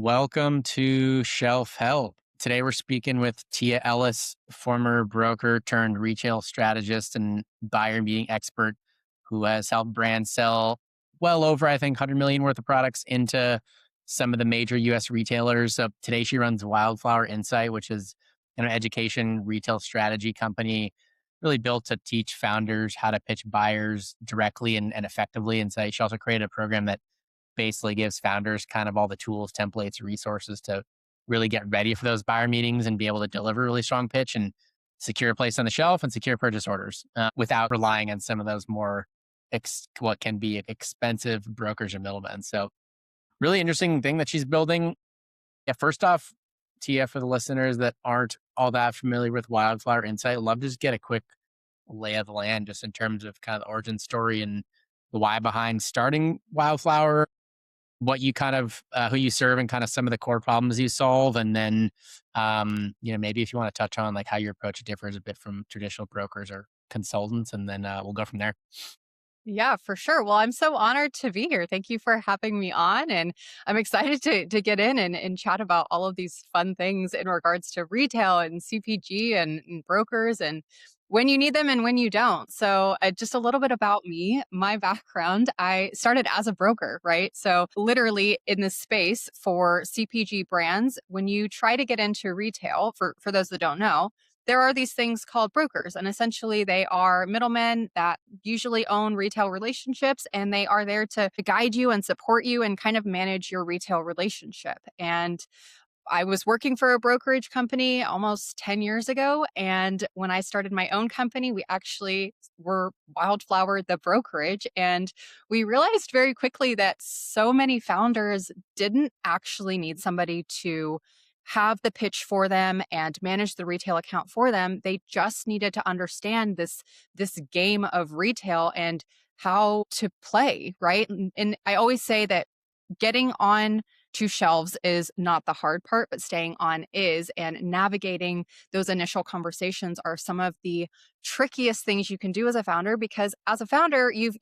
Welcome to Shelf Help. Today we're speaking with Tia Ellis, former broker turned retail strategist and buyer meeting expert who has helped brands sell well over, I think, 100 million worth of products into some of the major US retailers. Today she runs Wildflower Insight, which is an education retail strategy company really built to teach founders how to pitch buyers directly and effectively. And so she also created a program that basically gives founders kind of all the tools, templates, resources to really get ready for those buyer meetings and be able to deliver a really strong pitch and secure a place on the shelf and secure purchase orders without relying on some of those more what can be expensive brokers or middlemen. So really interesting thing that she's building. Yeah, first off, Tia, for the listeners that aren't all that familiar with Wildflower Insight, I'd love to just get a quick lay of the land just in terms of kind of the origin story and the why behind starting Wildflower, what you kind of who you serve and kind of some of the core problems you solve, and then maybe if you want to touch on like how your approach differs a bit from traditional brokers or consultants, and then we'll go from there. Yeah, for sure. Well, I'm so honored to be here. Thank you for having me on. And I'm excited to get in and chat about all of these fun things in regards to retail and CPG and brokers and when you need them and when you don't. So, just a little bit about me, my background. I started as a broker, right? So, literally in this space for CPG brands, when you try to get into retail, for those that don't know, there are these things called brokers, and essentially they are middlemen that usually own retail relationships, and they are there to guide you and support you and kind of manage your retail relationship. And I was working for a brokerage company almost 10 years ago. And when I started my own company, we actually were Wildflower, the brokerage. And we realized very quickly that so many founders didn't actually need somebody to have the pitch for them and manage the retail account for them. They just needed to understand this game of retail and how to play, right? And I always say that getting on to shelves is not the hard part, but staying on is. And navigating those initial conversations are some of the trickiest things you can do as a founder, because as a founder, you've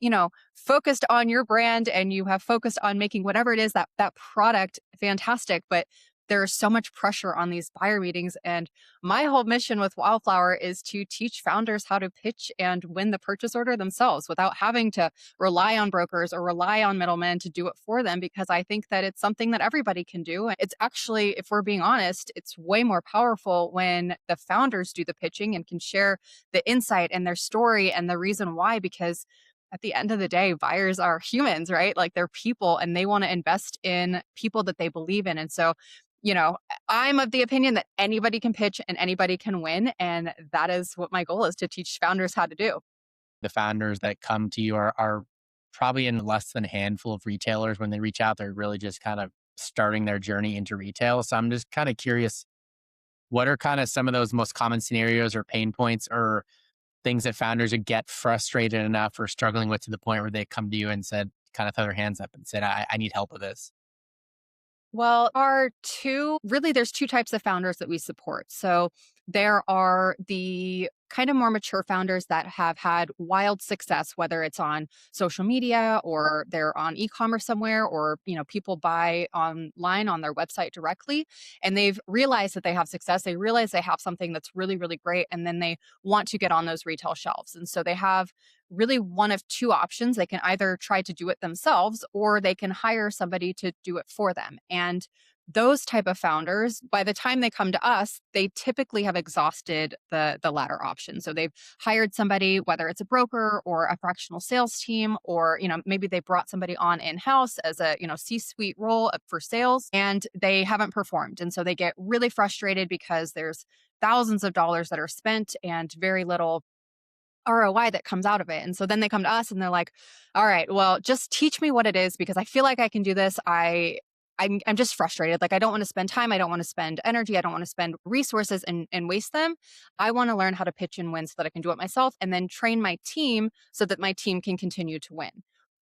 focused on your brand and you have focused on making whatever it is that product fantastic. But there is so much pressure on these buyer meetings. And my whole mission with Wildflower is to teach founders how to pitch and win the purchase order themselves without having to rely on brokers or rely on middlemen to do it for them, because I think that it's something that everybody can do. It's actually, if we're being honest, it's way more powerful when the founders do the pitching and can share the insight and their story and the reason why, because at the end of the day, buyers are humans, right? Like they're people and they want to invest in people that they believe in. And so, I'm of the opinion that anybody can pitch and anybody can win. And that is what my goal is, to teach founders how to do. The founders that come to you are probably in less than a handful of retailers. When they reach out, they're really just kind of starting their journey into retail. So I'm just kind of curious, what are kind of some of those most common scenarios or pain points or things that founders would get frustrated enough or struggling with to the point where they come to you and said, kind of throw their hands up and said, I need help with this. Well, there's two types of founders that we support. So there are the kind of more mature founders that have had wild success, whether it's on social media or they're on e-commerce somewhere, or, people buy online on their website directly, and they've realized that they have success. They realize they have something that's really, really great. And then they want to get on those retail shelves. And so they have really one of two options. They can either try to do it themselves or they can hire somebody to do it for them. And those type of founders, by the time they come to us, they typically have exhausted the latter option. So they've hired somebody, whether it's a broker or a fractional sales team, or maybe they brought somebody on in-house as a C-suite role for sales, and they haven't performed. And so they get really frustrated because there's thousands of dollars that are spent and very little ROI that comes out of it. And so then they come to us and they're like, all right, well, just teach me what it is, because I feel like I can do this. I'm just frustrated. Like, I don't want to spend time. I don't want to spend energy. I don't want to spend resources and waste them. I want to learn how to pitch and win so that I can do it myself, and then train my team so that my team can continue to win.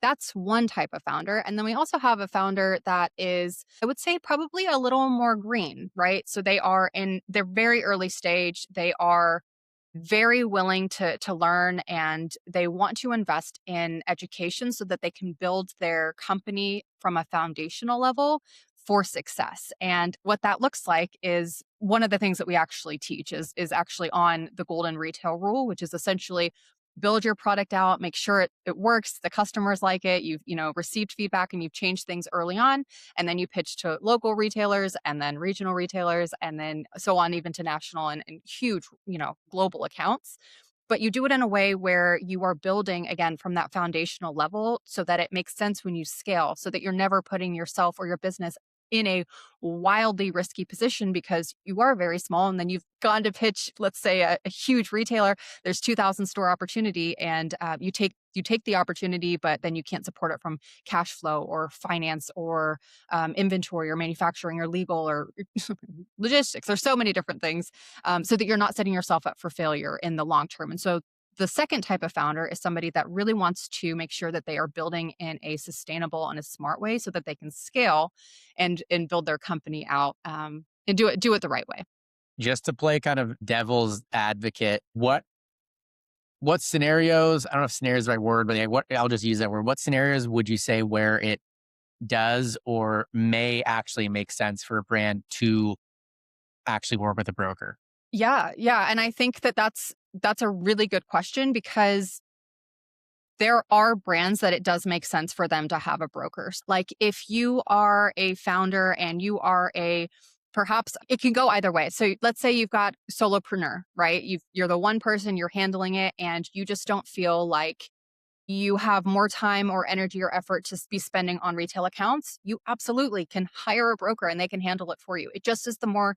That's one type of founder. And then we also have a founder that is, I would say, probably a little more green, right? So they are in their very early stage. They are very willing to learn, and they want to invest in education so that they can build their company from a foundational level for success. And what that looks like is one of the things that we actually teach is actually on the golden retail rule, which is essentially build your product out, make sure it works, the customers like it, you've received feedback and you've changed things early on, and then you pitch to local retailers and then regional retailers and then so on even to national and huge, global accounts. But you do it in a way where you are building again from that foundational level so that it makes sense when you scale, so that you're never putting yourself or your business in a wildly risky position because you are very small and then you've gone to pitch, let's say, a huge retailer. There's 2,000 store opportunity, and you take the opportunity, but then you can't support it from cash flow or finance or inventory or manufacturing or legal or logistics. There's so many different things, so that you're not setting yourself up for failure in the long term. And so the second type of founder is somebody that really wants to make sure that they are building in a sustainable and a smart way so that they can scale and build their company out, and do it the right way. Just to play kind of devil's advocate, what scenarios, I don't know if scenario is the right word, but yeah, what I'll just use that word. What scenarios would you say where it does or may actually make sense for a brand to actually work with a broker? Yeah, yeah, and I think that that's a really good question because there are brands that it does make sense for them to have a broker. Like if you are a founder and you are a perhaps it can go either way. So let's say you've got solopreneur, right? You're the one person, you're handling it, and you just don't feel like you have more time or energy or effort to be spending on retail accounts. You absolutely can hire a broker and they can handle it for you. It just is the more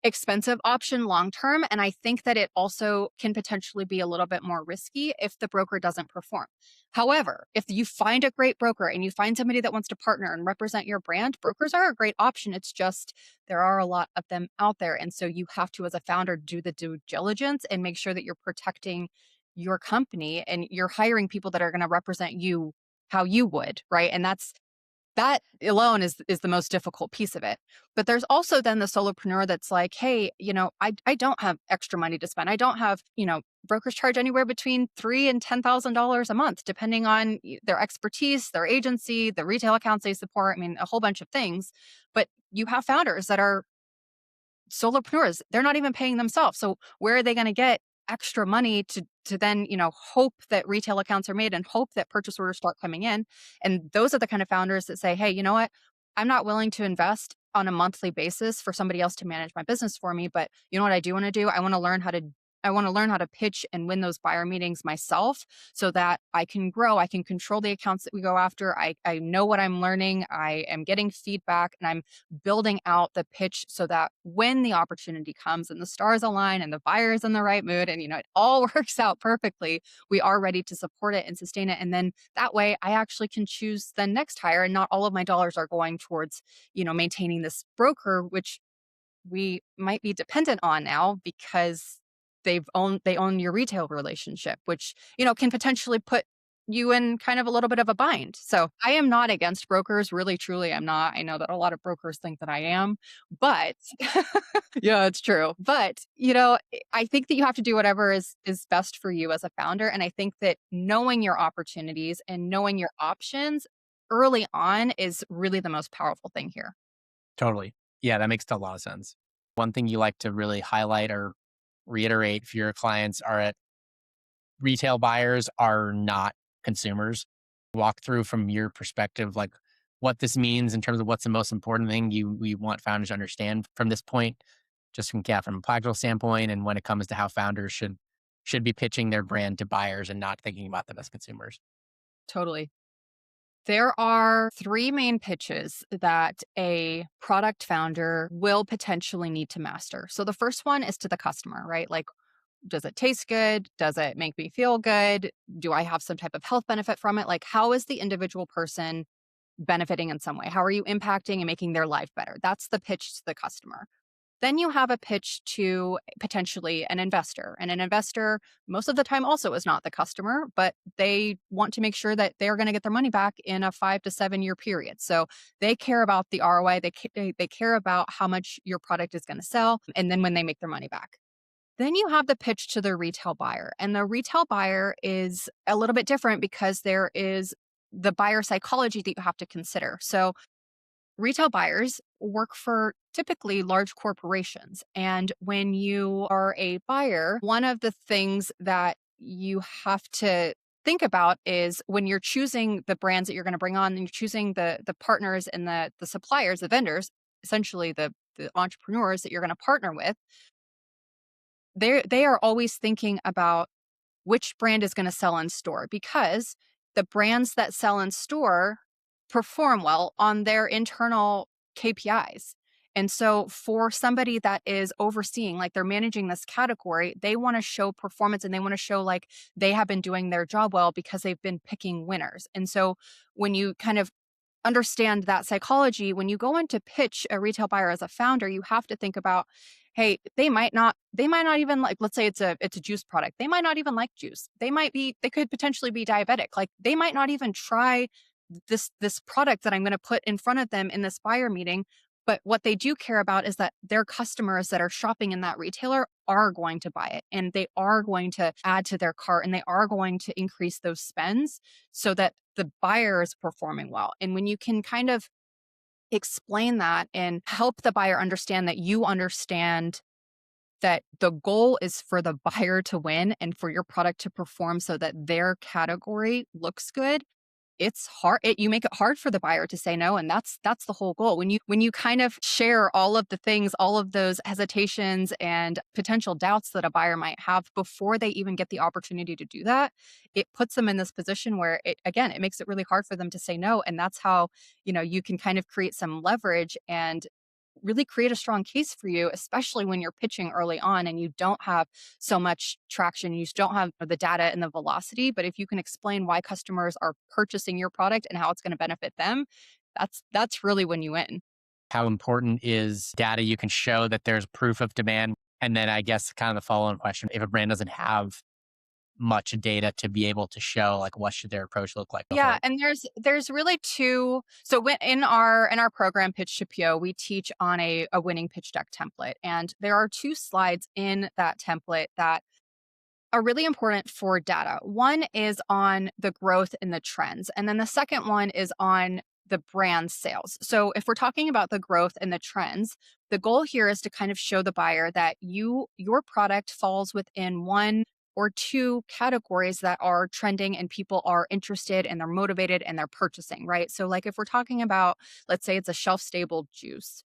expensive option long term. And I think that it also can potentially be a little bit more risky if the broker doesn't perform. However, if you find a great broker and you find somebody that wants to partner and represent your brand, brokers are a great option. It's just there are a lot of them out there. And so you have to, as a founder, do the due diligence and make sure that you're protecting your company and you're hiring people that are going to represent you how you would, right? And that alone is the most difficult piece of it. But there's also then the solopreneur that's like, hey, I don't have extra money to spend. I don't have, brokers charge anywhere between $3,000 and $10,000 a month, depending on their expertise, their agency, the retail accounts they support. I mean, a whole bunch of things. But you have founders that are solopreneurs. They're not even paying themselves. So where are they going to get extra money to then, hope that retail accounts are made and hope that purchase orders start coming in? And those are the kind of founders that say, hey, you know what? I'm not willing to invest on a monthly basis for somebody else to manage my business for me, but you know what I do want to do? I want to learn how to pitch and win those buyer meetings myself so that I can grow. I can control the accounts that we go after. I know what I'm learning. I am getting feedback and I'm building out the pitch so that when the opportunity comes and the stars align and the buyer is in the right mood and, it all works out perfectly, we are ready to support it and sustain it. And then that way I actually can choose the next hire and not all of my dollars are going towards, maintaining this broker, which we might be dependent on now because they own your retail relationship, which, can potentially put you in kind of a little bit of a bind. So I am not against brokers, really, truly, I'm not. I know that a lot of brokers think that I am, but yeah, it's true. But, I think that you have to do whatever is best for you as a founder. And I think that knowing your opportunities and knowing your options early on is really the most powerful thing here. Totally. Yeah, that makes a lot of sense. One thing you like to really highlight or reiterate for your clients are at retail buyers are not consumers. Walk through from your perspective, like what this means in terms of what's the most important thing we want founders to understand from this point, just from a practical standpoint, and when it comes to how founders should be pitching their brand to buyers and not thinking about them as consumers. Totally. There are three main pitches that a product founder will potentially need to master. So the first one is to the customer, right? Like, does it taste good? Does it make me feel good? Do I have some type of health benefit from it? Like, how is the individual person benefiting in some way? How are you impacting and making their life better? That's the pitch to the customer. Then you have a pitch to potentially an investor. And an investor, most of the time, also is not the customer, but they want to make sure that they're going to get their money back in a 5 to 7 year period. So they care about the ROI, they care about how much your product is going to sell, and then when they make their money back. Then you have the pitch to the retail buyer. And the retail buyer is a little bit different because there is the buyer psychology that you have to consider. So Retail buyers work for typically large corporations. And when you are a buyer, one of the things that you have to think about is when you're choosing the brands that you're going to bring on and you're choosing the partners and the suppliers, the vendors, essentially the entrepreneurs that you're going to partner with, they are always thinking about which brand is going to sell in store because the brands that sell in store perform well on their internal KPIs. And so, for somebody that is overseeing, like they're managing this category, they want to show performance and they want to show like they have been doing their job well because they've been picking winners. And so, when you kind of understand that psychology, when you go in to pitch a retail buyer as a founder, you have to think about, hey, they might not even like, let's say it's a juice product. They might not even like juice. They could potentially be diabetic. Like they might not even try this product that I'm going to put in front of them in this buyer meeting. But what they do care about is that their customers that are shopping in that retailer are going to buy it and they are going to add to their cart and they are going to increase those spends so that the buyer is performing well. And when you can kind of explain that and help the buyer understand that you understand that the goal is for the buyer to win and for your product to perform so that their category looks good, it's hard you make it hard for the buyer to say no, and that's the whole goal. When you kind of share all of the things, all of those hesitations and potential doubts that a buyer might have before they even get the opportunity to do that, it puts them in this position where it makes it really hard for them to say no, and that's how, you can kind of create some leverage and really create a strong case for you, especially when you're pitching early on and you don't have so much traction. You just don't have the data and the velocity. But if you can explain why customers are purchasing your product and how it's going to benefit them, that's really when you win. How important is data you can show that there's proof of demand? And then I guess kind of the follow on question, if a brand doesn't have much data to be able to show, like what should their approach look like before Yeah, it? and there's really two. So when in our program Pitch to PO, we teach on a winning pitch deck template, and there are two slides in that template that are really important for data. One is on the growth and the trends, and then the second one is on the brand sales. So if we're talking about the growth and the trends, the goal here is to kind of show the buyer that your product falls within one or two categories that are trending and people are interested and they're motivated and they're purchasing, right? So like if we're talking about, let's say it's a shelf stable juice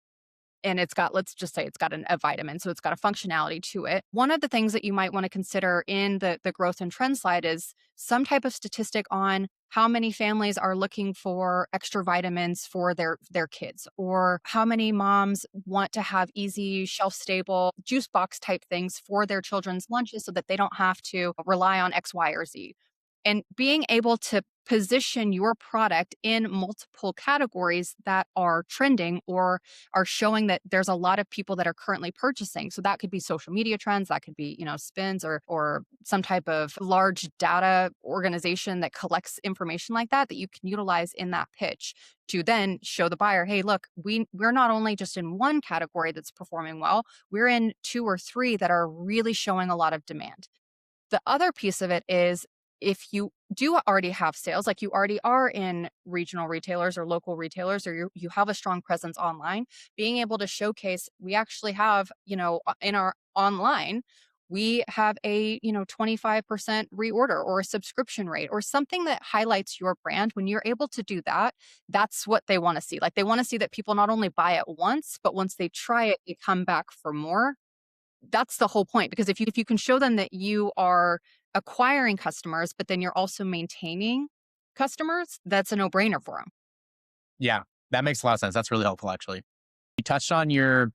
and it's got, let's just say it's got a vitamin, so it's got a functionality to it. One of the things that you might want to consider in the growth and trend slide is some type of statistic on how many families are looking for extra vitamins for their kids, or how many moms want to have easy shelf stable juice box type things for their children's lunches so that they don't have to rely on X, Y, or Z. And being able to position your product in multiple categories that are trending or are showing that there's a lot of people that are currently purchasing. So that could be social media trends, that could be, spins or some type of large data organization that collects information like that you can utilize in that pitch to then show the buyer, hey, look, we're not only just in one category that's performing well, we're in two or three that are really showing a lot of demand. The other piece of it is if you do already have sales, like you already are in regional retailers or local retailers, or you have a strong presence online, being able to showcase, we actually have, in our online, we have a, 25% reorder or a subscription rate or something that highlights your brand. When you're able to do that, that's what they want to see. Like they want to see that people not only buy it once, but once they try it, they come back for more. That's the whole point, because if you can show them that you are acquiring customers, but then you're also maintaining customers, that's a no-brainer for them. Yeah, that makes a lot of sense. That's really helpful, actually. You touched on your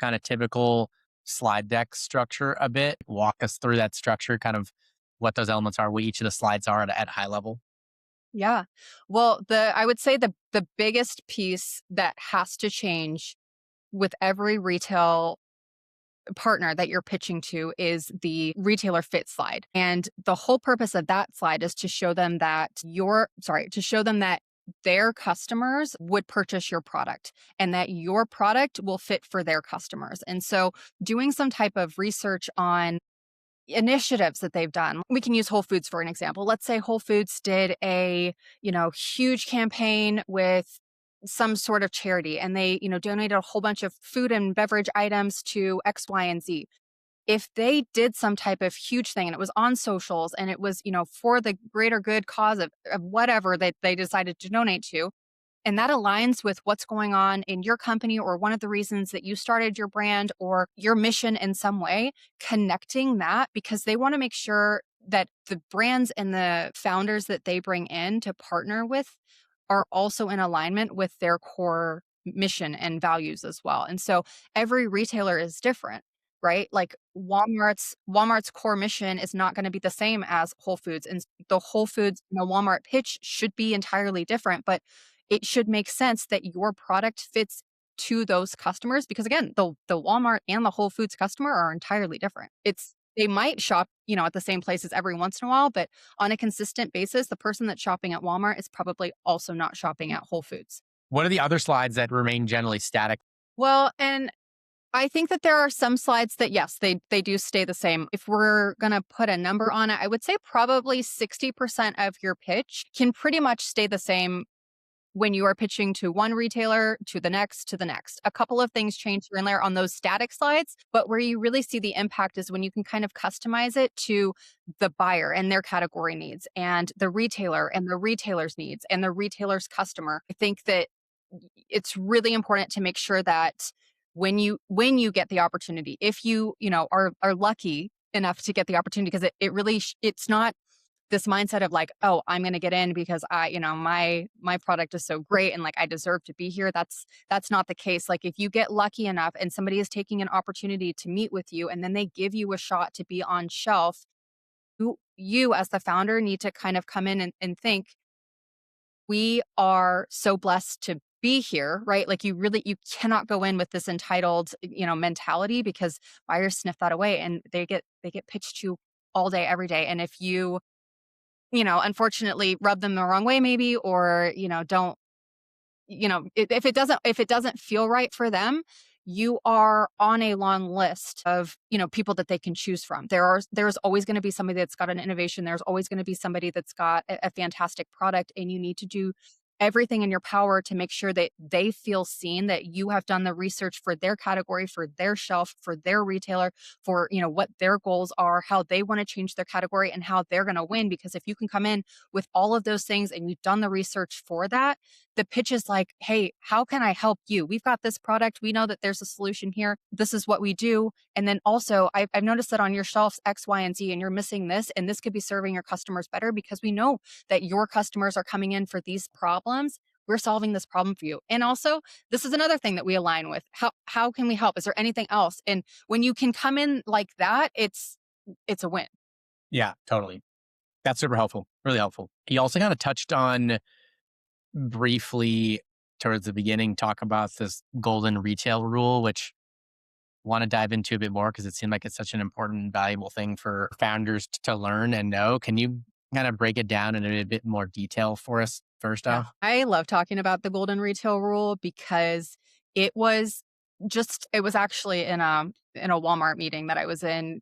kind of typical slide deck structure a bit. Walk us through that structure, kind of what those elements are, what each of the slides are at high level. Yeah. Well, I would say the biggest piece that has to change with every retail partner that you're pitching to is the retailer fit slide. And the whole purpose of that slide is to show them that their customers would purchase your product and that your product will fit for their customers. And so doing some type of research on initiatives that they've done. We can use Whole Foods for an example. Let's say Whole Foods did a, huge campaign with some sort of charity and they, donated a whole bunch of food and beverage items to X, Y, and Z. If they did some type of huge thing and it was on socials and it was, for the greater good cause of whatever that they decided to donate to, and that aligns with what's going on in your company or one of the reasons that you started your brand or your mission in some way, connecting that because they want to make sure that the brands and the founders that they bring in to partner with are also in alignment with their core mission and values as well. And so every retailer is different, right? Like Walmart's core mission is not going to be the same as Whole Foods, and the Whole Foods, Walmart pitch should be entirely different, but it should make sense that your product fits to those customers because again, the Walmart and the Whole Foods customer are entirely different. It's they might shop, at the same places every once in a while, but on a consistent basis, the person that's shopping at Walmart is probably also not shopping at Whole Foods. What are the other slides that remain generally static? Well, and I think that there are some slides that yes, they do stay the same. If we're going to put a number on it, I would say probably 60% of your pitch can pretty much stay the same when you are pitching to one retailer, to the next, to the next. A couple of things change here and there on those static slides, but where you really see the impact is when you can kind of customize it to the buyer and their category needs and the retailer and the retailer's needs and the retailer's customer. I think that it's really important to make sure that when you get the opportunity, if are lucky enough to get the opportunity, because it really it's not this mindset of like, oh, I'm going to get in because my product is so great and like I deserve to be here. That's not the case. Like if you get lucky enough and somebody is taking an opportunity to meet with you and then they give you a shot to be on shelf, you as the founder need to kind of come in and think, we are so blessed to be here, right? Like you cannot go in with this entitled, mentality because buyers sniff that away and they get pitched to all day, every day. And if you unfortunately rub them the wrong way maybe, or, don't, if it doesn't feel right for them, you are on a long list of, people that they can choose from. There's always going to be somebody that's got an innovation. There's always going to be somebody that's got a fantastic product, and you need to do everything in your power to make sure that they feel seen, that you have done the research for their category, for their shelf, for their retailer, for, what their goals are, how they want to change their category and how they're going to win. Because if you can come in with all of those things and you've done the research for that, the pitch is like, hey, how can I help you? We've got this product. We know that there's a solution here. This is what we do. And then also, I've noticed that on your shelves, X, Y, and Z, and you're missing this. And this could be serving your customers better because we know that your customers are coming in for these problems. We're solving this problem for you. And also, this is another thing that we align with. How can we help? Is there anything else? And when you can come in like that, it's a win. Yeah, totally. That's super helpful. Really helpful. You also kind of touched on briefly towards the beginning, talk about this golden retail rule, which I want to dive into a bit more because it seemed like it's such an important, valuable thing for founders to learn and know. Can you kind of break it down in a bit more detail for us first Yeah. off? I love talking about the golden retail rule because it was it was actually in a Walmart meeting that I was in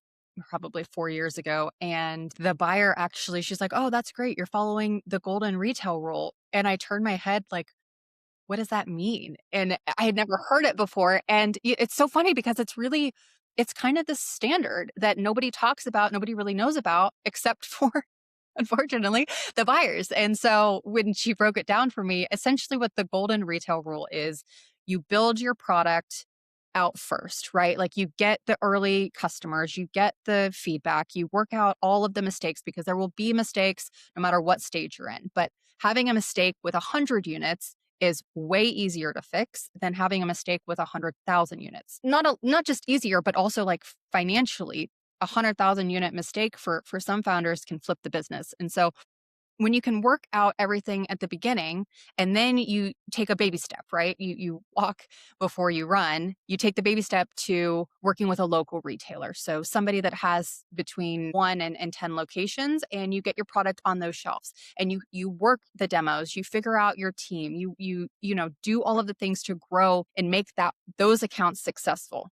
probably 4 years ago, and the buyer actually, she's like, "Oh, that's great. You're following the golden retail rule." And I turned my head like, "What does that mean?" And I had never heard it before, and it's so funny because it's kind of the standard that nobody talks about, nobody really knows about except for unfortunately, the buyers. And so when she broke it down for me, essentially what the golden retail rule is, you build your product out first, right? Like you get the early customers, you get the feedback, you work out all of the mistakes because there will be mistakes no matter what stage you're in. But having a mistake with 100 units is way easier to fix than having a mistake with 100,000 units. Not just easier, but also like financially 100,000 unit mistake for some founders can flip the business. And so when you can work out everything at the beginning and then you take a baby step, right? You walk before you run. You take the baby step to working with a local retailer. So somebody that has between 1 and 10 locations, and you get your product on those shelves and you work the demos, you figure out your team, you do all of the things to grow and make those accounts successful.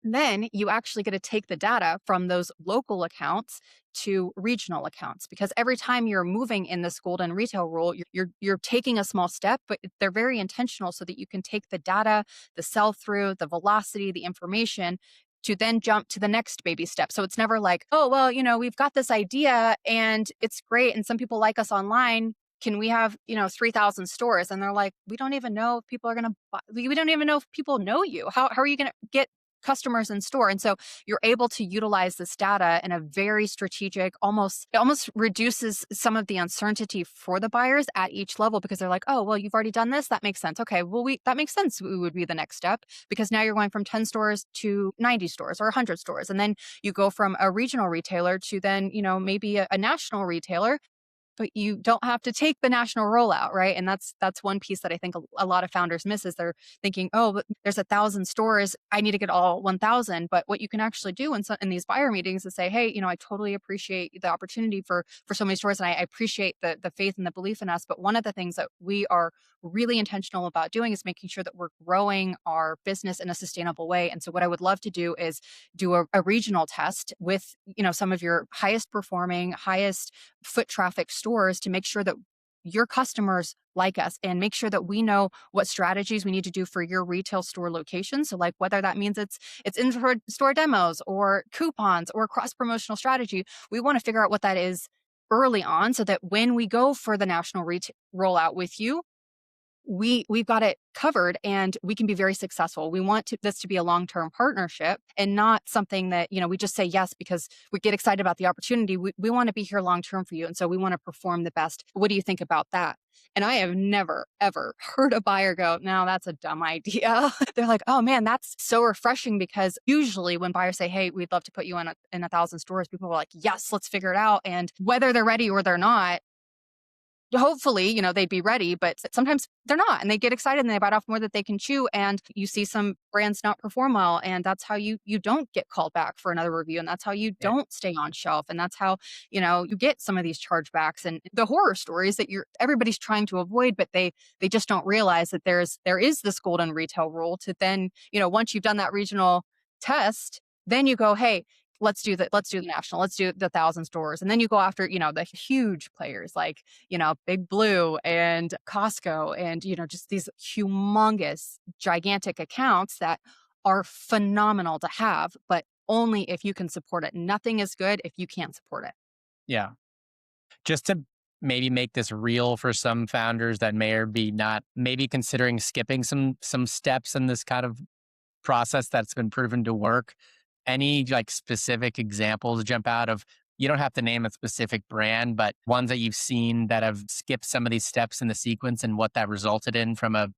Then you actually get to take the data from those local accounts to regional accounts, because every time you're moving in this golden retail rule, you're taking a small step, but they're very intentional so that you can take the data, the sell through, the velocity, the information, to then jump to the next baby step. So it's never like, oh well, we've got this idea and it's great and some people like us online. Can we have 3,000 stores? And they're like, we don't even know if people are going to buy. We don't even know if people know you. How are you going to get customers in store? And so you're able to utilize this data in a very strategic, it almost reduces some of the uncertainty for the buyers at each level, because they're like, oh well, you've already done this, that makes sense. Okay, well, we that makes sense, we would be the next step, because now you're going from 10 stores to 90 stores or 100 stores, and then you go from a regional retailer to then maybe a national retailer, but you don't have to take the national rollout, right? And that's one piece that I think a lot of founders miss, is they're thinking, oh, but there's 1,000 stores, I need to get all 1,000. But what you can actually do in these buyer meetings is say, hey, I totally appreciate the opportunity for so many stores, and I appreciate the faith and the belief in us. But one of the things that we are really intentional about doing is making sure that we're growing our business in a sustainable way. And so what I would love to do is do a regional test with some of your highest performing, highest foot traffic stores, to make sure that your customers like us, and make sure that we know what strategies we need to do for your retail store location. So like whether that means it's in store demos or coupons or cross promotional strategy, we want to figure out what that is early on, so that when we go for the national rollout with you, we've got it covered and we can be very successful. We want this to be a long-term partnership, and not something that, we just say yes because we get excited about the opportunity. We want to be here long-term for you. And so we want to perform the best. What do you think about that? And I have never, ever heard a buyer go, no, that's a dumb idea. They're like, oh man, that's so refreshing, because usually when buyers say, hey, we'd love to put you in 1,000 stores, people are like, yes, let's figure it out. And whether they're ready or they're not, hopefully, they'd be ready, but sometimes they're not, and they get excited and they bite off more that they can chew. And you see some brands not perform well, and that's how you don't get called back for another review, and that's how you Yeah. don't stay on shelf, and that's how you get some of these chargebacks and the horror stories that everybody's trying to avoid, but they just don't realize that there is this golden retail rule to then, once you've done that regional test, then you go, hey, let's do the national, let's do the 1,000 stores, and then you go after the huge players like Big Blue and Costco, and just these humongous gigantic accounts that are phenomenal to have, but only if you can support it. Nothing is good if you can't support it. Yeah. Just to maybe make this real for some founders that may or be not maybe considering skipping some steps in this kind of process that's been proven to work. Any like specific examples jump out of, you don't have to name a specific brand, but ones that you've seen that have skipped some of these steps in the sequence and what that resulted in from a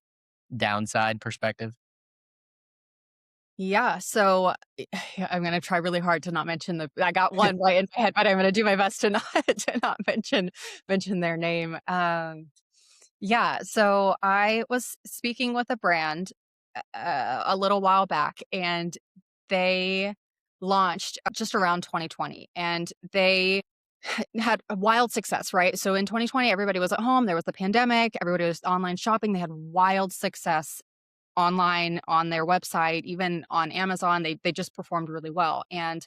downside perspective? Yeah, so I'm gonna try really hard to not mention I got one right in my head, but I'm gonna do my best to not to not mention their name. Yeah, so I was speaking with a brand a little while back, and they launched just around 2020, and they had a wild success, right? So in 2020, everybody was at home. There was the pandemic. Everybody was online shopping. They had wild success online on their website, even on Amazon. They just performed really well. And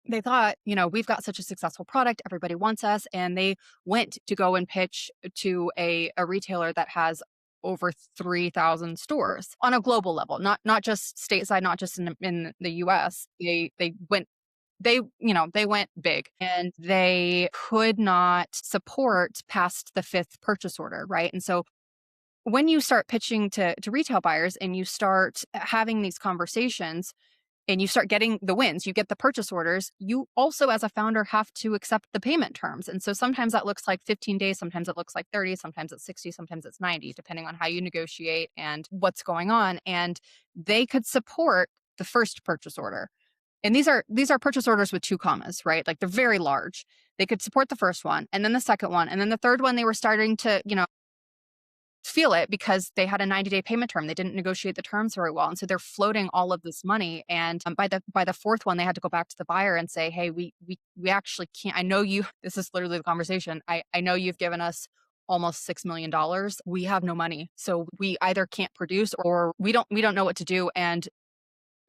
they thought, we've got such a successful product, everybody wants us. And they went to go and pitch to a retailer that has over 3,000 stores on a global level, not just stateside, not just in the US. They went big, and they could not support past the fifth purchase order, right? And so when you start pitching to retail buyers and you start having these conversations and you start getting the wins, you get the purchase orders, you also as a founder have to accept the payment terms. And so sometimes that looks like 15 days, sometimes it looks like 30, sometimes it's 60, sometimes it's 90, depending on how you negotiate and what's going on. And they could support the first purchase order. And these are purchase orders with two commas, right? Like they're very large. They could support the first one, and then the second one, and then the third one they were starting to, feel it because they had a 90-day payment term. They didn't negotiate the terms very well. And so they're floating all of this money. And by the fourth one, they had to go back to the buyer and say, hey, we actually can't. I know you, this is literally the conversation. I know you've given us almost $6 million. We have no money. So we either can't produce or we don't know what to do. And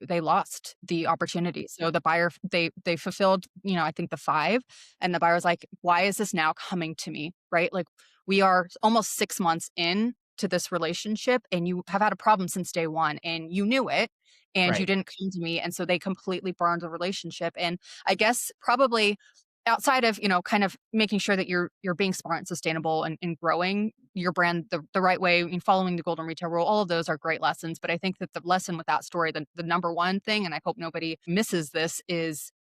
they lost the opportunity. So the buyer, they fulfilled, I think the 5, and the buyer's like, "Why is this now coming to me?" Right? Like, we are almost 6 months in to this relationship, and you have had a problem since day 1, and you knew it, and you Right. didn't come to me, and so they completely burned the relationship. And I guess probably outside of, kind of making sure that you're being smart and sustainable and growing your brand the right way and following the golden retail rule, all of those are great lessons. But I think that the lesson with that story, the number one thing, and I hope nobody misses this, is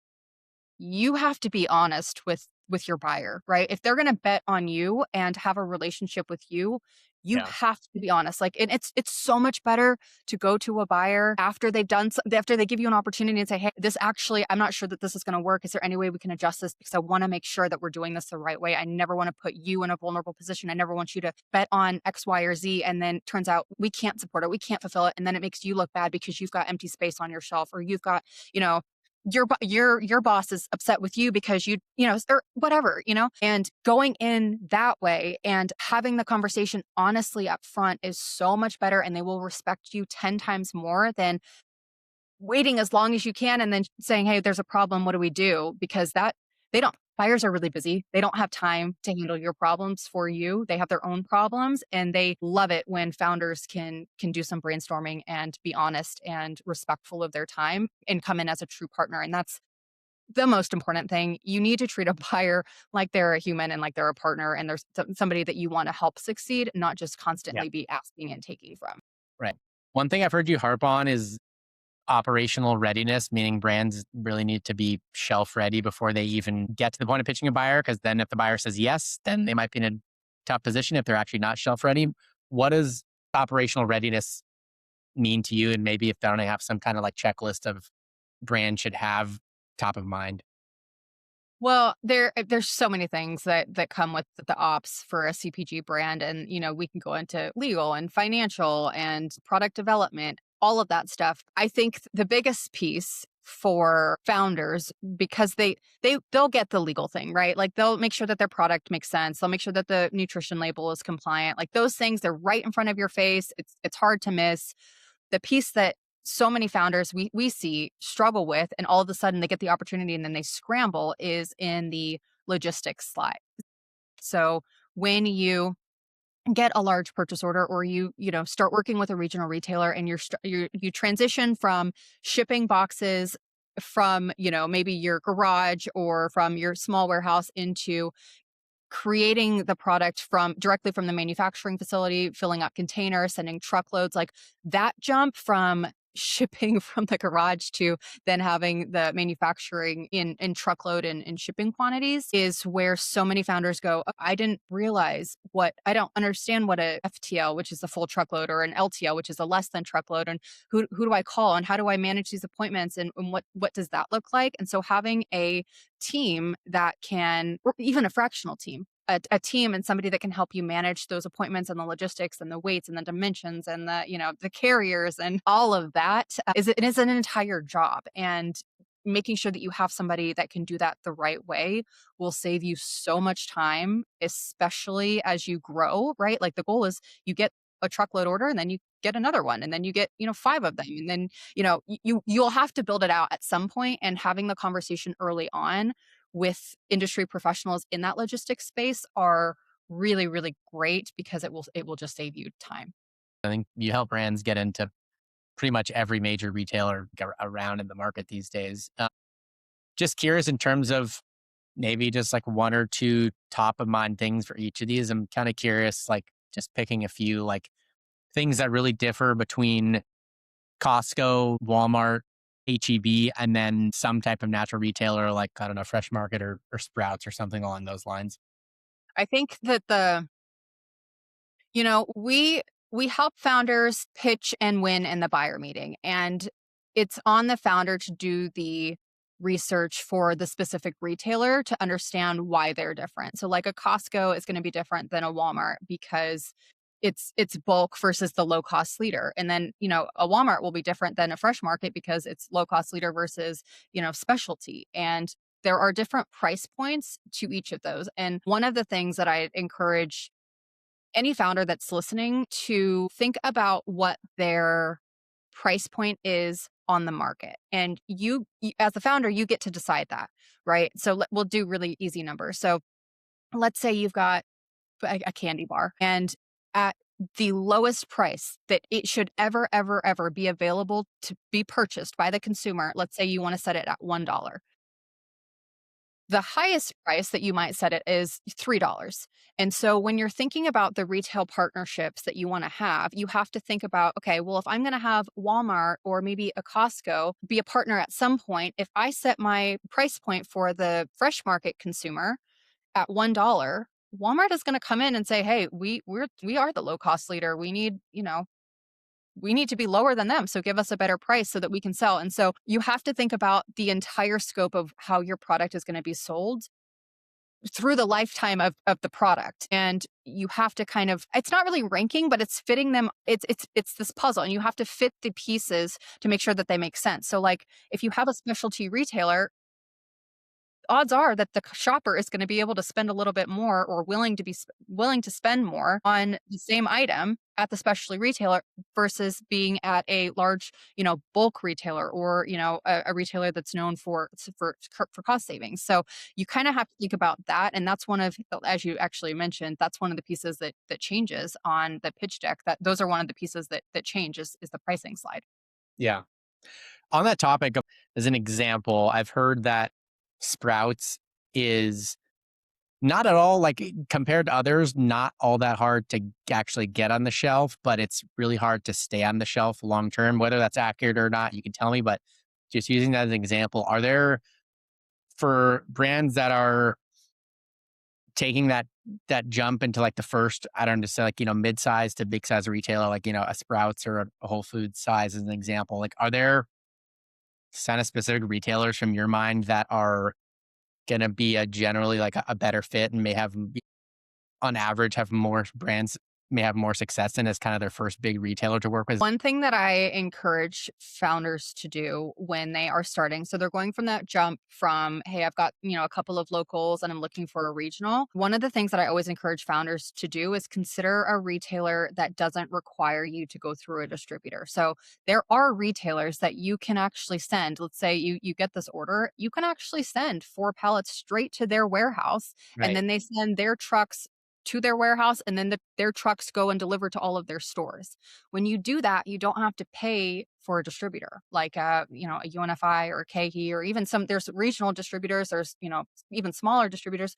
you have to be honest with your buyer, right? If they're going to bet on you and have a relationship with you, you Yeah. have to be honest. Like, and it's so much better to go to a buyer after after they give you an opportunity and say, "Hey, this actually, I'm not sure that this is going to work. Is there any way we can adjust this? Because I want to make sure that we're doing this the right way. I never want to put you in a vulnerable position. I never want you to bet on X, Y, or Z, and then turns out we can't support it, we can't fulfill it, and then it makes you look bad because you've got empty space on your shelf, or you've got, you know." Your boss is upset with you because or whatever, and going in that way and having the conversation honestly up front is so much better, and they will respect you 10 times more than waiting as long as you can and then saying, "Hey, there's a problem. What do we do?" Because they don't, buyers are really busy. They don't have time to handle your problems for you. They have their own problems, and they love it when founders can do some brainstorming and be honest and respectful of their time and come in as a true partner. And that's the most important thing. You need to treat a buyer like they're a human and like they're a partner, and there's somebody that you want to help succeed, not just Yeah. constantly be asking and taking from. Right. One thing I've heard you harp on is operational readiness, meaning brands really need to be shelf ready before they even get to the point of pitching a buyer. Because then if the buyer says yes, then they might be in a tough position if they're actually not shelf ready. What does operational readiness mean to you? And maybe if they don't have some kind of like checklist of brand should have top of mind. Well, there's so many things that come with the ops for a CPG brand, and we can go into legal and financial and product development, all of that stuff. I think the biggest piece for founders, because they'll get the legal thing, right? Like, they'll make sure that their product makes sense. They'll make sure that the nutrition label is compliant. Like, those things, they're right in front of your face. It's hard to miss. The piece that so many founders we see struggle with, and all of a sudden they get the opportunity and then they scramble, is in the logistics slide. So when you get a large purchase order, or you start working with a regional retailer, and you transition from shipping boxes from maybe your garage or from your small warehouse into creating the product from directly from the manufacturing facility, filling up containers, sending truckloads, like that jump from shipping from the garage to then having the manufacturing in truckload and shipping quantities, is where so many founders go, "Oh, I don't understand what a FTL, which is a full truckload, or an LTL, which is a less than truckload, and who do I call, and how do I manage these appointments, and what does that look like?" And so having a team that can, or even a fractional team, a team and somebody that can help you manage those appointments and the logistics and the weights and the dimensions and the carriers and all of that, it is an entire job. And making sure that you have somebody that can do that the right way will save you so much time, especially as you grow, right? Like, the goal is you get a truckload order, and then you get another one, and then you get 5 of them, and then you'll have to build it out at some point. And having the conversation early on with industry professionals in that logistics space are really, really great, because it will just save you time. I think you help brands get into pretty much every major retailer around in the market these days. Just curious in terms of maybe just like one or two top of mind things for each of these. I'm kind of curious, like just picking a few like things that really differ between Costco, Walmart, HEB, and then some type of natural retailer like, I don't know, Fresh Market or Sprouts or something along those lines. I think that we help founders pitch and win in the buyer meeting, and it's on the founder to do the research for the specific retailer to understand why they're different. So, like, a Costco is going to be different than a Walmart because it's bulk versus the low cost leader. And then, a Walmart will be different than a Fresh Market because it's low cost leader versus, specialty. And there are different price points to each of those. And one of the things that I encourage any founder that's listening to think about what their price point is on the market. And as the founder, you get to decide that, right? So we'll do really easy numbers. So let's say you've got a candy bar, and at the lowest price that it should ever be available to be purchased by the consumer, let's say you want to set it at $1. The highest price that you might set it is $3. And so when you're thinking about the retail partnerships that you want to have, you have to think about, okay, well, if I'm going to have Walmart or maybe a Costco be a partner at some point, if I set my price point for the fresh market consumer at $1, Walmart is going to come in and say, "Hey, we are the low cost leader. We need to be lower than them. So give us a better price so that we can sell." And so you have to think about the entire scope of how your product is going to be sold through the lifetime of the product. And you have to kind of, it's not really ranking, but it's fitting them. It's this puzzle, and you have to fit the pieces to make sure that they make sense. So like if you have a specialty retailer, odds are that the shopper is going to be able to spend a little bit more, or willing to spend more on the same item at the specialty retailer versus being at a large, bulk retailer, or, a retailer that's known for cost savings. So you kind of have to think about that. And that's one of, as you actually mentioned, that's one of the pieces that changes on the pitch deck. That those are one of the pieces that change is the pricing slide. Yeah. On that topic, as an example, I've heard that Sprouts is not at all like compared to others, not all that hard to actually get on the shelf, but it's really hard to stay on the shelf long term. Whether that's accurate or not, you can tell me. But just using that as an example, are there for brands that are taking that jump into like the first, I don't know, say like mid-size to big size retailer, like a Sprouts or a Whole Foods size as an example, like are there kind of specific retailers from your mind that are going to be a generally like a better fit and may have on average have more brands may have more success in as kind of their first big retailer to work with? One thing that I encourage founders to do when they are starting, so they're going from that jump from, hey, I've got, a couple of locals and I'm looking for a regional. One of the things that I always encourage founders to do is consider a retailer that doesn't require you to go through a distributor. So there are retailers that you can actually send. Let's say you get this order, you can actually send 4 pallets straight to their warehouse, and Right. then they send their trucks to their warehouse, and then their trucks go and deliver to all of their stores. When you do that, you don't have to pay for a distributor like a UNFI or a KE, or even there's regional distributors, there's even smaller distributors.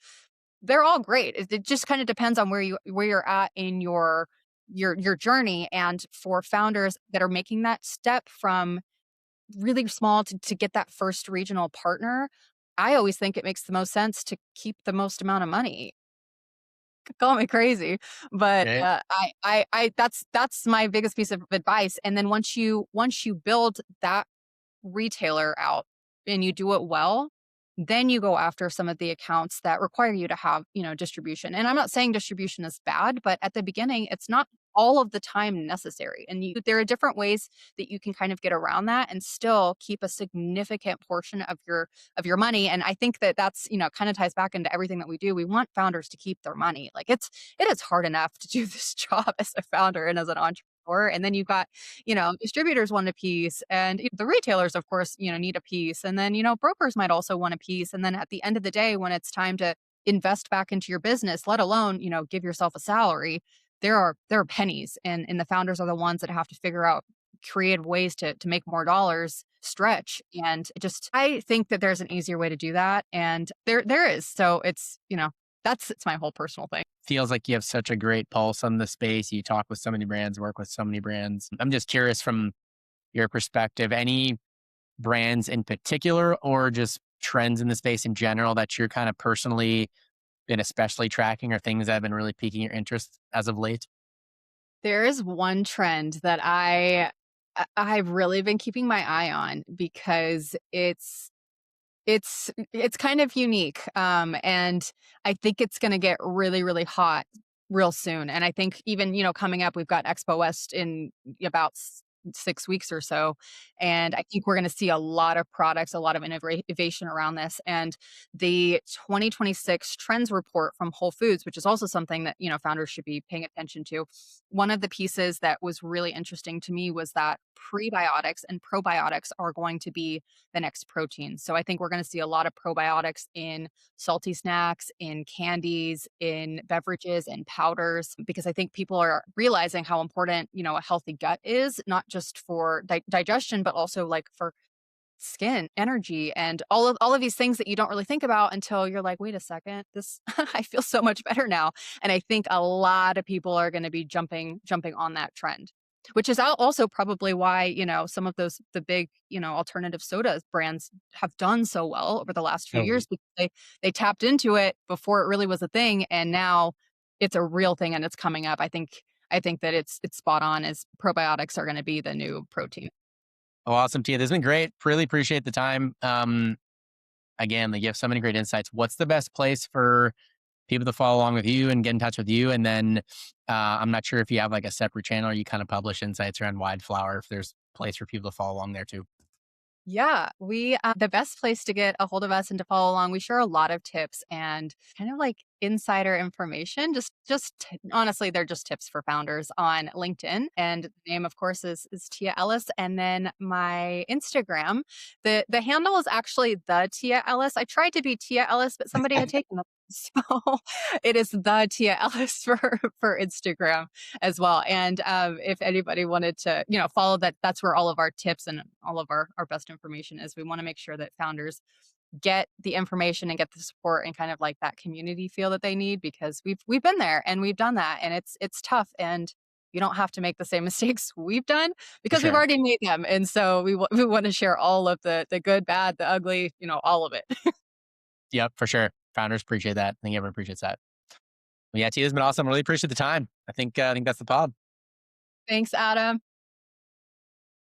They're all great. It just kind of depends on where you're at in your journey. And for founders that are making that step from really small to get that first regional partner, I always think it makes the most sense to keep the most amount of money. Call me crazy, but, Right. that's my biggest piece of advice. And then once you build that retailer out and you do it well, then you go after some of the accounts that require you to have, distribution. And I'm not saying distribution is bad, but at the beginning, it's not all of the time necessary. And there are different ways that you can kind of get around that and still keep a significant portion of your money. And I think that's, kind of ties back into everything that we do. We want founders to keep their money. Like it is hard enough to do this job as a founder and as an entrepreneur. And then you've got distributors want a piece, and the retailers, of course, need a piece. And then, brokers might also want a piece. And then at the end of the day, when it's time to invest back into your business, let alone, give yourself a salary, there are pennies. And the founders are the ones that have to figure out creative ways to make more dollars stretch. And I think that there's an easier way to do that. And there is. So it's my whole personal thing. Feels like you have such a great pulse on the space. You talk with so many brands, work with so many brands. I'm just curious from your perspective, any brands in particular or just trends in the space in general that you're kind of personally been especially tracking, or things that have been really piquing your interest as of late? There is one trend that I've really been keeping my eye on because it's kind of unique, and I think it's gonna get really, really hot real soon. And I think even, coming up, we've got Expo West in about 6 weeks or so. And I think we're going to see a lot of products, a lot of innovation around this. And the 2026 trends report from Whole Foods, which is also something that, founders should be paying attention to. One of the pieces that was really interesting to me was that prebiotics and probiotics are going to be the next protein. So I think we're going to see a lot of probiotics in salty snacks, in candies, in beverages, in powders, because I think people are realizing how important, a healthy gut is, not just for digestion, but also like for skin, energy, and all of these things that you don't really think about until you're like, wait a second, this I feel so much better now. And I think a lot of people are going to be jumping on that trend. Which is also probably why, some of the big, alternative soda brands have done so well over the last few years Totally. because they tapped into it before it really was a thing, and now it's a real thing and it's coming up. I think that it's spot on as probiotics are going to be the new protein. Oh, awesome, Tia. This has been great. Really appreciate the time. Again, like you have so many great insights. What's the best place for people to follow along with you and get in touch with you? And then I'm not sure if you have like a separate channel or you kind of publish insights around Wildflower, if there's a place for people to follow along there too. Yeah, we the best place to get a hold of us and to follow along. We share a lot of tips and kind of like insider information. Honestly, they're just tips for founders on LinkedIn. And the name, of course, is Tia Ellis. And then my Instagram, the handle is actually the Tia Ellis. I tried to be Tia Ellis, but somebody had taken it. So it is the Tia Ellis for Instagram as well. And if anybody wanted to, follow that, that's where all of our tips and all of our best information is. We want to make sure that founders get the information and get the support and kind of like that community feel that they need, because we've been there and we've done that, and it's tough, and you don't have to make the same mistakes we've done For because we've sure. already made them. And so we want to share all of the good, bad, the ugly, all of it. Yep, for sure. Founders appreciate that. I think everyone appreciates that. Well, yeah, Tia has been awesome. Really appreciate the time. I think that's the pod. Thanks, Adam.